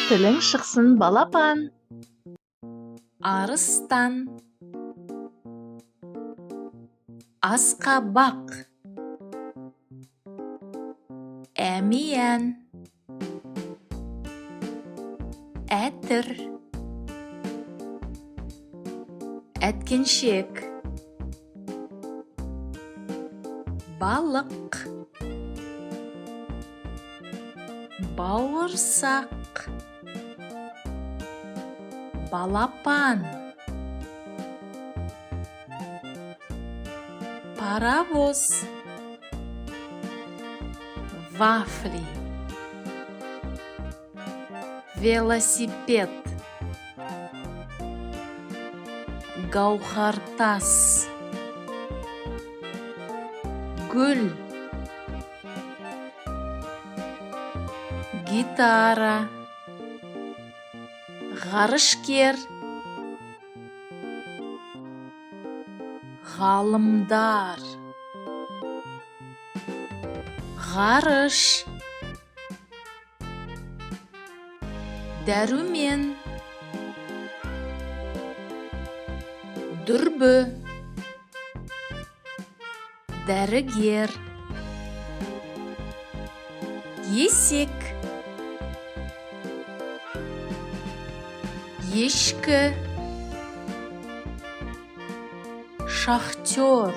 Тілің шықсын балапан. Арыстан. Асқабақ. Әмиян. Әтір. Әткеншек. Балық. Бауырсақ. Балапан. Паровоз. Вафли. Велосипед. Гауһартас. Гүл. Гитара. Ғарышкер. Ғалымдар. Ғарыш. Дәрумен. Дүрбі. Дәрігер. Есек. Ешкі. Шахтер.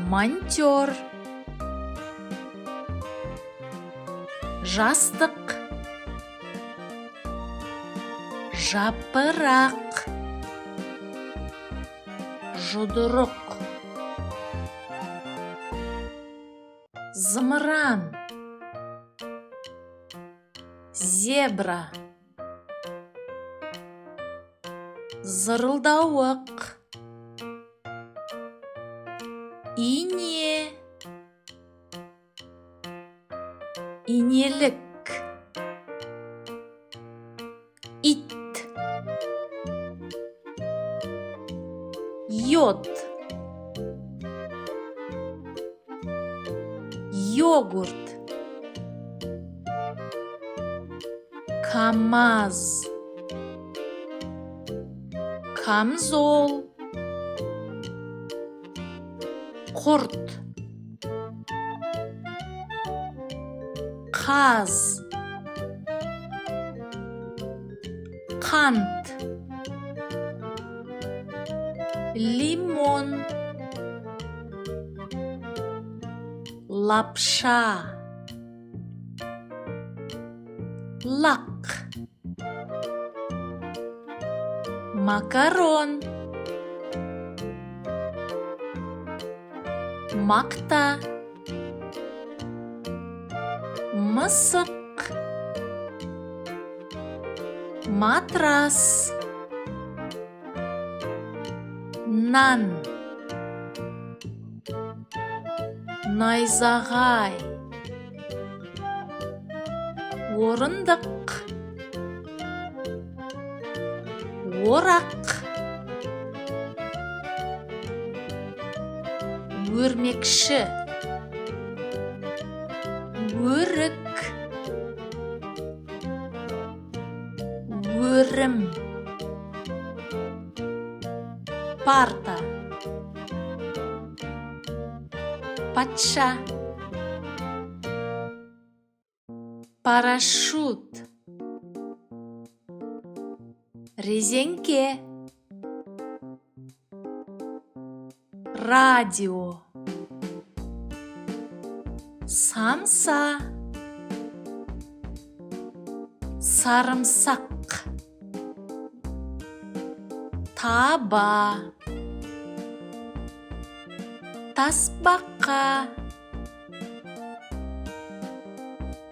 Монтер. Жастық. Жапырақ. Жұдырық. Зымыран. Зебра. Зырылдауық. Ине. Инелік. Ит. Йод. Йогурт. КамАЗ. Камзол. Құрт. Қаз. Қант. Лимон. Лапша. Лак. Макарон. Мақта. Мысық. Матрас. Нан. Найзағай. Орындық. Орақ. Өрмекші. Өрік. Өрім. Парта. Патша. Парашют. Резеңке. Радио. Самса. Сарымсақ. Таба. Тасбақа.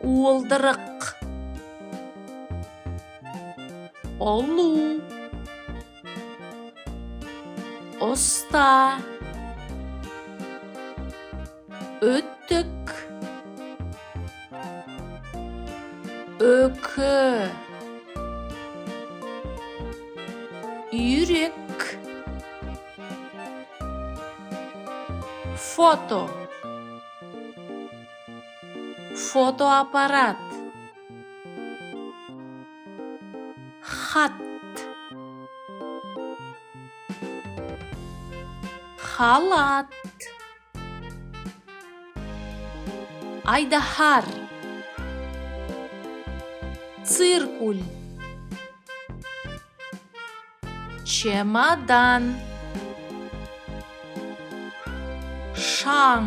Уылдырық. Олу. Оста. Өттік. Өкі. Үйрек. Фото. фотоаппарат, хат, халат, айдаһар, циркуль, чемодан, шаң,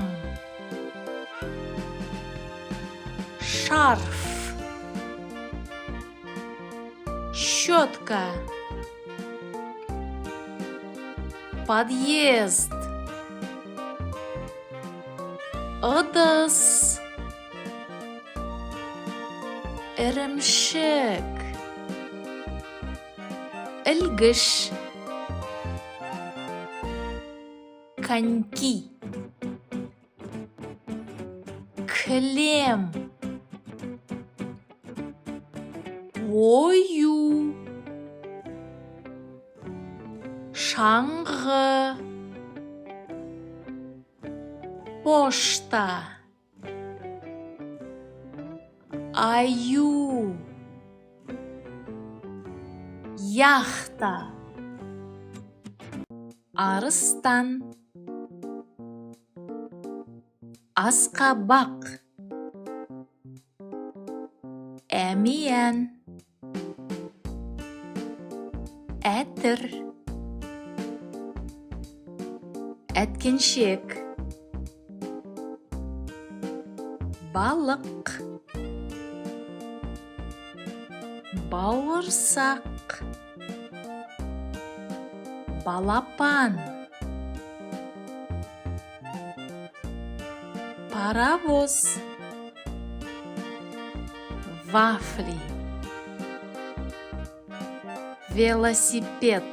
шарф, щетка, подъезд, ыдыс, ірімшік, ілгіш, коньки, кілем, ою, шаңғы, пошта, аю, яхта, арыстан, асқабақ, әмиян, әтір, әткеншек, балық, бауырсақ, балапан, паровоз, вафли, велосипед,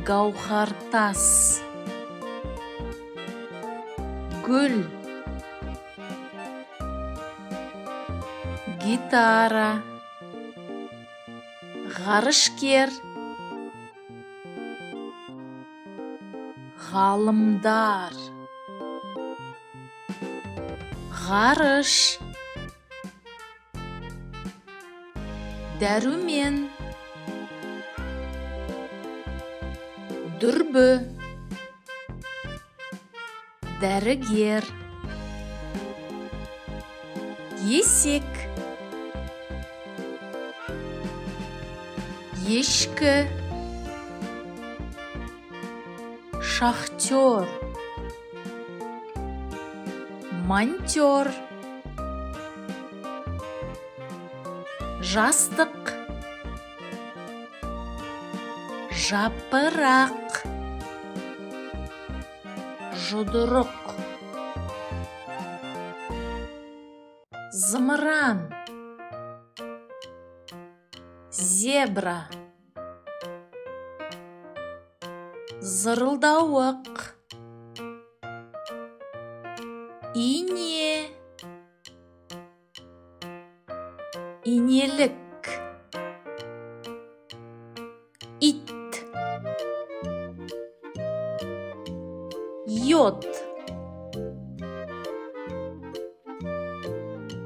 гауһартас, гүл, гитара, ғарышкер, ғалымдар, ғарыш, дәрумен, дүрбі, дәрігер, есек, ешкі, шахтер, монтер, жастық, жапырақ, жұдырық, зымыран, зебра, зырылдауық, ине, инелік, ит, йод,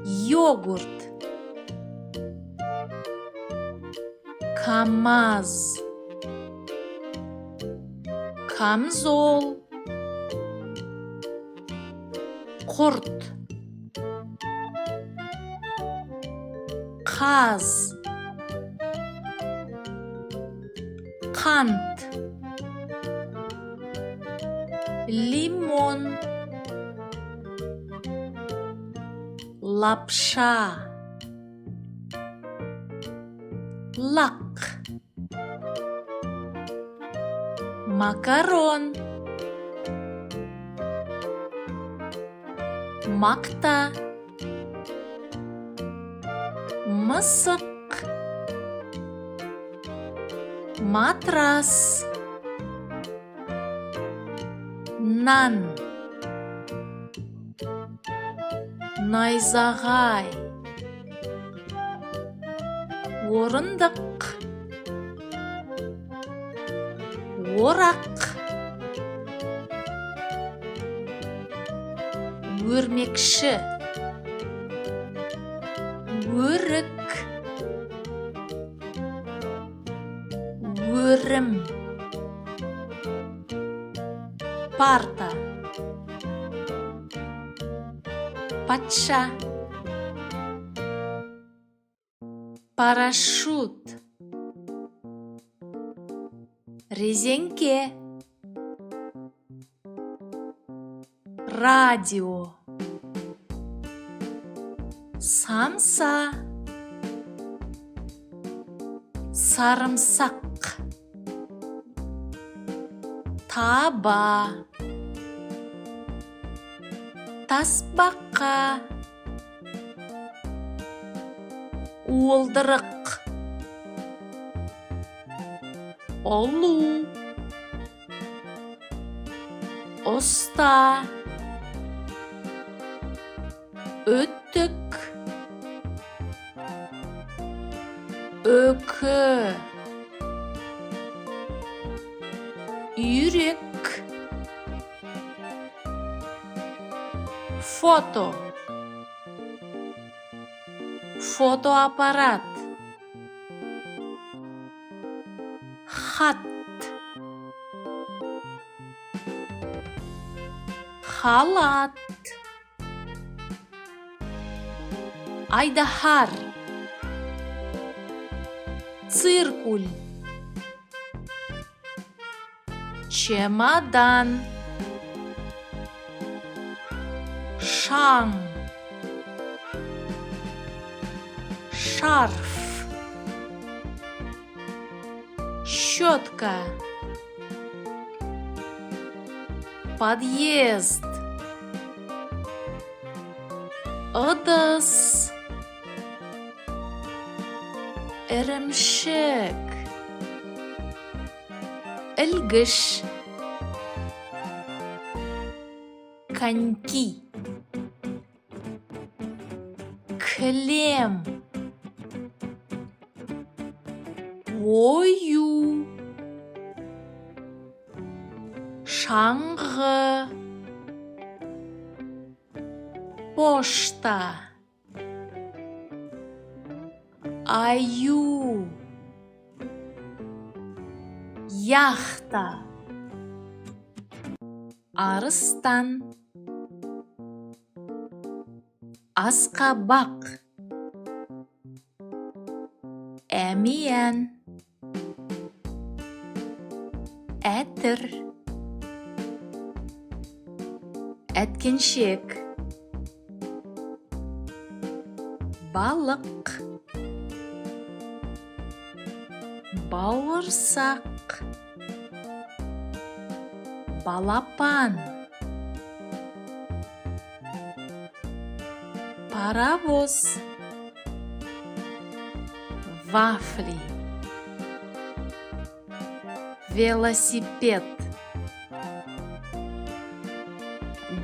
йогурт, камаз, камзол, құрт, қаз, қант, лимон, лапша, лақ, макарон, мақта, мысық, матрас, нан, найзағай, орындық, орақ, өрмекші, өрік, өрім, парта, патша, парашют, резеңке, радио, самса, сарымсақ, таба, тасбақа, уылдырық, ұлу, ұста, өттік, өкі, үйрек, фото, фотоаппарат, хат, халат, айдаһар, циркуль, чемодан, шаң, шарф, щетка, подъезд, ыдыс, ірімшік, ілгіш, коньки, кілем, ою, шаңғы, пошта, аю, яхта, арыстан, асқабақ, әмиян, әтір, әткеншек, балық, бауырсақ, балапан, паровоз, вафли, велосипед,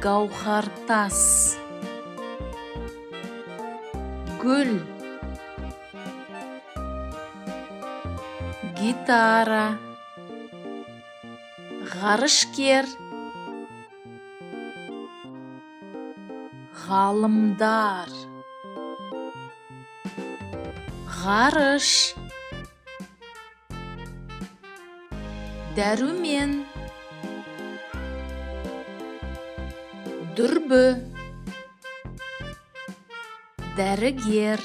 гауһартас, гүл, гитара, ғарышкер, ғалымдар, ғарыш, дәрумен, дүрбі, дәрігер,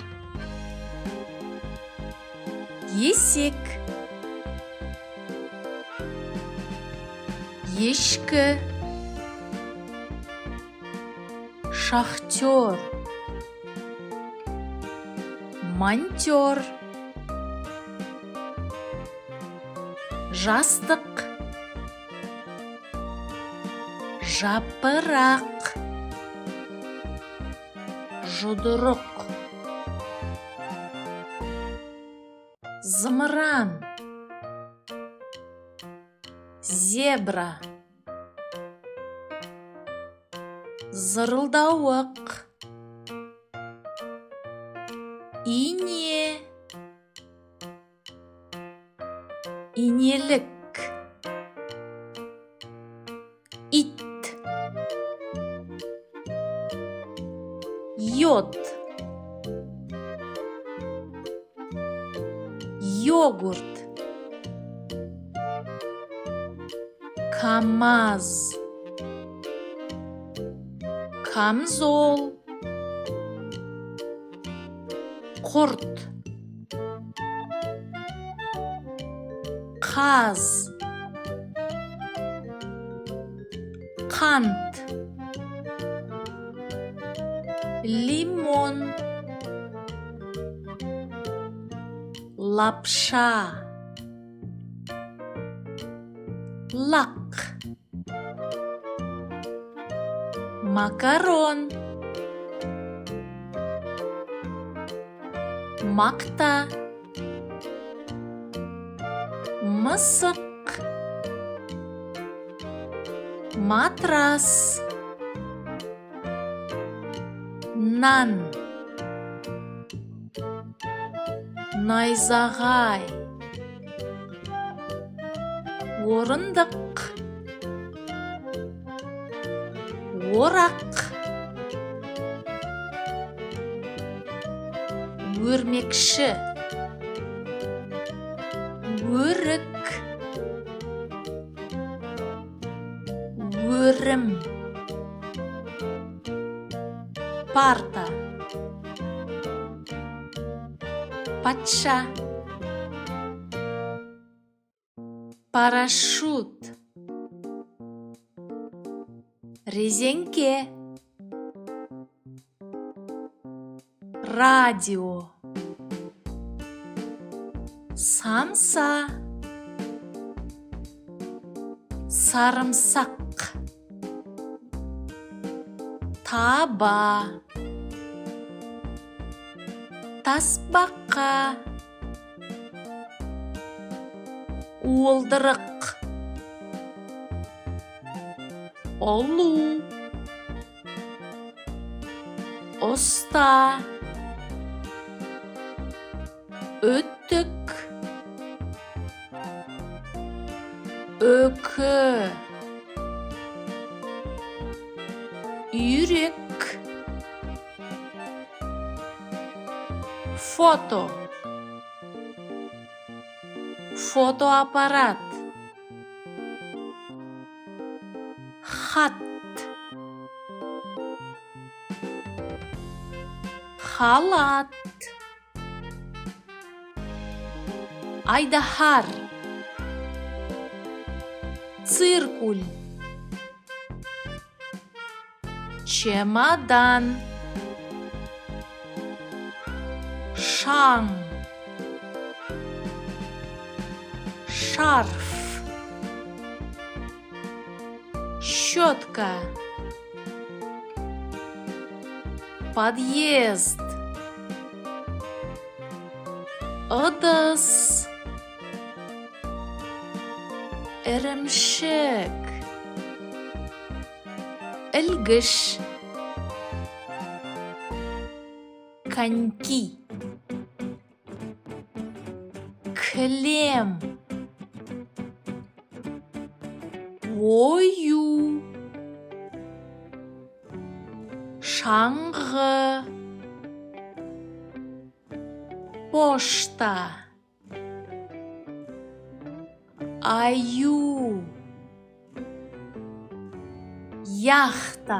есек, ешкі, шахтер, монтер, жастық, жапырақ, жұдырық, зымыран, зебра, зырылдауық, ине, инелік, ит, йод, йогурт, камаз, камзол, құрт, қаз, қант, лимон, лапша, лақ, макарон, мақта, мысық, матрас, нан, найзағай, орындық, орақ, өрмекші, өрік, өрім, парта, патша, парашют, резеңке, радио, самса, сарымсақ, таба, тасбақа, уылдырық, ұлу, ұста, өттік, өкі, үйрек, фото, фотоаппарат, хат, халат, айдаһар, циркуль, чемодан, шаң, шарф, щетка, подъезд, ыдыс, ірімшік, ілгіш, коньки, кілем, ою, шаңғы, пошта, аю, яхта.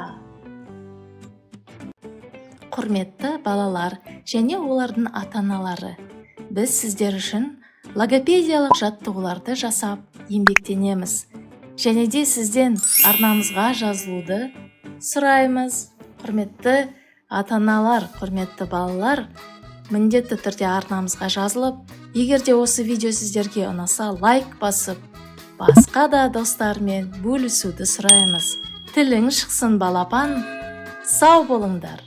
Құрметті балалар және олардың ата-аналары, біз сіздер үшін логопедиялық жаттығуларды жасап еңбектенеміз. Және де сізден арнамызға жазылуды сұраймыз. Құрметті ата-аналар, құрметті балалар, міндетті түрде арнамызға жазылып, егер де осы видео сіздерге ұнаса, лайк басып, басқа да достармен бөлісуді сұраймыз. Тілің шықсын балапан, сау болыңдар.